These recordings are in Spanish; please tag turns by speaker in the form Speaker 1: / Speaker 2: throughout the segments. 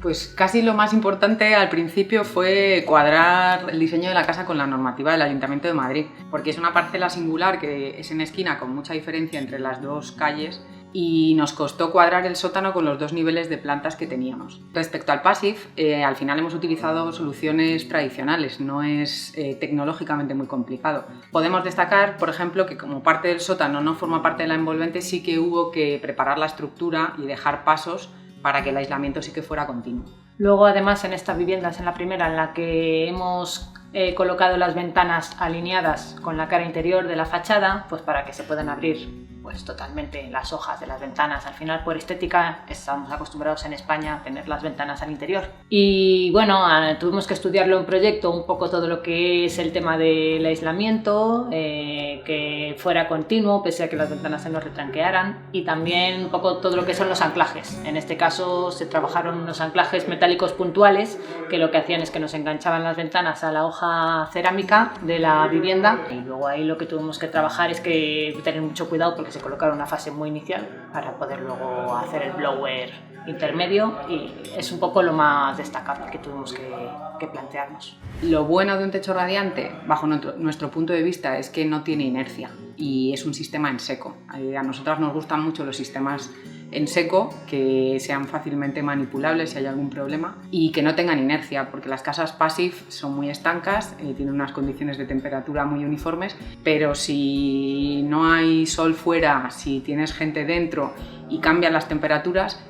Speaker 1: Pues casi lo más importante al principio fue cuadrar el diseño de la casa con la normativa del Ayuntamiento de Madrid, porque es una parcela singular que es en esquina con mucha diferencia entre las dos calles y nos costó cuadrar el sótano con los dos niveles de plantas que teníamos. Respecto al Passive, al final hemos utilizado soluciones tradicionales, no es tecnológicamente muy complicado. Podemos destacar, por ejemplo, que como parte del sótano no forma parte de la envolvente, sí que hubo que preparar la estructura y dejar pasos para que el aislamiento sí que fuera continuo.
Speaker 2: Luego, además, en estas viviendas, en la primera, en la que hemos colocado las ventanas alineadas con la cara interior de la fachada, pues para que se puedan abrir pues totalmente las hojas de las ventanas. Al final, por estética, estamos acostumbrados en España a tener las ventanas al interior. Y bueno, tuvimos que estudiarlo en proyecto un poco todo lo que es el tema del aislamiento, que fuera continuo, pese a que las ventanas se nos retranquearan, y también un poco todo lo que son los anclajes. En este caso se trabajaron unos anclajes metálicos puntuales que lo que hacían es que nos enganchaban las ventanas a la hoja cerámica de la vivienda, y luego ahí lo que tuvimos que trabajar es que tener mucho cuidado porque se colocaron una fase muy inicial para poder luego hacer el blower intermedio, y es un poco lo más destacable que tuvimos que plantearnos.
Speaker 1: Lo bueno de un techo radiante, bajo nuestro punto de vista, es que no tiene inercia y es un sistema en seco. A nosotras nos gustan mucho los sistemas en seco, que sean fácilmente manipulables si hay algún problema y que no tengan inercia, porque las casas Passive son muy estancas, tienen unas condiciones de temperatura muy uniformes, pero si no hay sol fuera, si tienes gente dentro y cambian las temperaturas,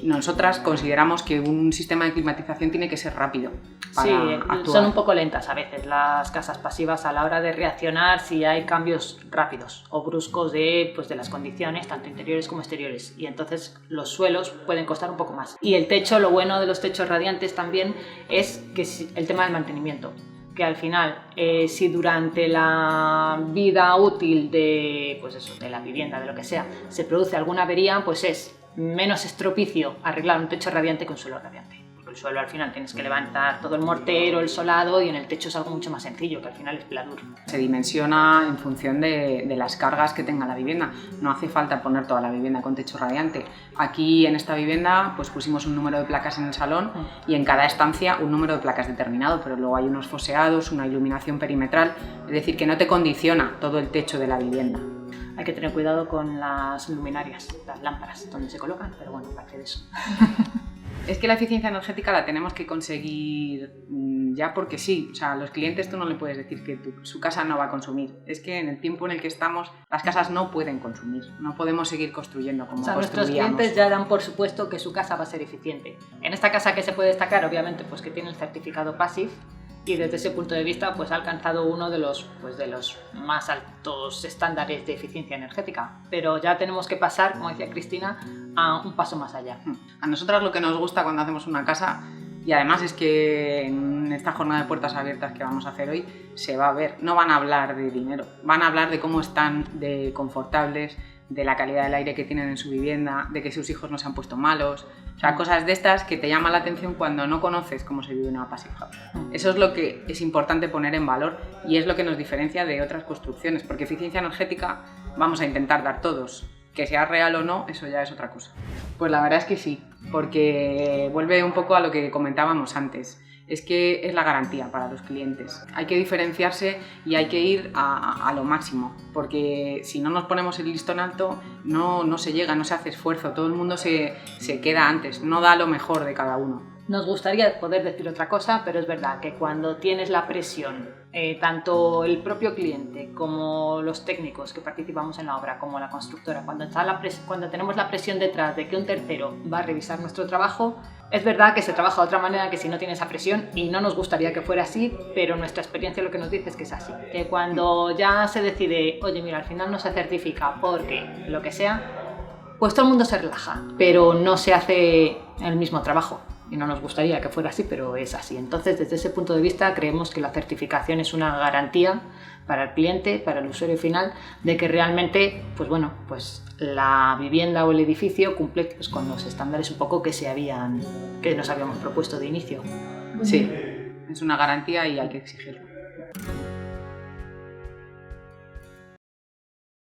Speaker 1: nosotras consideramos que un sistema de climatización tiene que ser rápido para actuar.
Speaker 2: Son un poco lentas a veces las casas pasivas a la hora de reaccionar si hay cambios rápidos o bruscos de las condiciones, tanto interiores como exteriores, y entonces los suelos pueden costar un poco más. Y el techo, lo bueno de los techos radiantes también es que el tema del mantenimiento, que al final, si durante la vida útil de la vivienda, de lo que sea, se produce alguna avería, pues es menos estropicio arreglar un techo radiante que un suelo radiante. Porque el suelo al final tienes que levantar todo el mortero, el solado, y en el techo es algo mucho más sencillo, que al final es pladur.
Speaker 1: Se dimensiona en función de las cargas que tenga la vivienda. No hace falta poner toda la vivienda con techo radiante. Aquí en esta vivienda pues pusimos un número de placas en el salón y en cada estancia un número de placas determinado, pero luego hay unos foseados, una iluminación perimetral, es decir, que no te condiciona todo el techo de la vivienda.
Speaker 2: Hay que tener cuidado con las luminarias, las lámparas, donde se colocan, pero bueno, aparte de eso.
Speaker 1: Es que la eficiencia energética la tenemos que conseguir ya porque sí. O sea, a los clientes tú no le puedes decir que su casa no va a consumir. Es que en el tiempo en el que estamos, las casas no pueden consumir. No podemos seguir construyendo como construíamos.
Speaker 2: Nuestros clientes ya dan por supuesto que su casa va a ser eficiente. En esta casa, que se puede destacar, obviamente, pues que tiene el certificado Passive, y desde ese punto de vista pues ha alcanzado uno de los más altos estándares de eficiencia energética. Pero ya tenemos que pasar, como decía Cristina, a un paso más allá.
Speaker 1: A nosotras lo que nos gusta cuando hacemos una casa, y además es que en esta jornada de puertas abiertas que vamos a hacer hoy se va a ver, no van a hablar de dinero, van a hablar de cómo están de confortables, de la calidad del aire que tienen en su vivienda, de que sus hijos no se han puesto malos, o sea, cosas de estas que te llaman la atención cuando no conoces cómo se vive una Passive House. Eso es lo que es importante poner en valor y es lo que nos diferencia de otras construcciones, porque eficiencia energética vamos a intentar dar todos. Que sea real o no, eso ya es otra cosa. Pues la verdad es que sí, porque vuelve un poco a lo que comentábamos antes. Es que es la garantía para los clientes. Hay que diferenciarse y hay que ir a lo máximo, porque si no nos ponemos el listón alto, no se llega, no se hace esfuerzo, todo el mundo se queda antes, no da lo mejor de cada uno.
Speaker 2: Nos gustaría poder decir otra cosa, pero es verdad que cuando tienes la presión, tanto el propio cliente como los técnicos que participamos en la obra, como la constructora, cuando tenemos la presión detrás de que un tercero va a revisar nuestro trabajo, es verdad que se trabaja de otra manera que si no tiene esa presión, y no nos gustaría que fuera así, pero nuestra experiencia lo que nos dice es que es así. Que cuando ya se decide, oye, mira, al final no se certifica porque lo que sea, pues todo el mundo se relaja, pero no se hace el mismo trabajo. Y no nos gustaría que fuera así, pero es así. Entonces, desde ese punto de vista, creemos que la certificación es una garantía para el cliente, para el usuario final, de que realmente, pues la vivienda o el edificio cumple con los estándares un poco que nos habíamos propuesto de inicio.
Speaker 1: Sí, es una garantía y hay que exigirlo.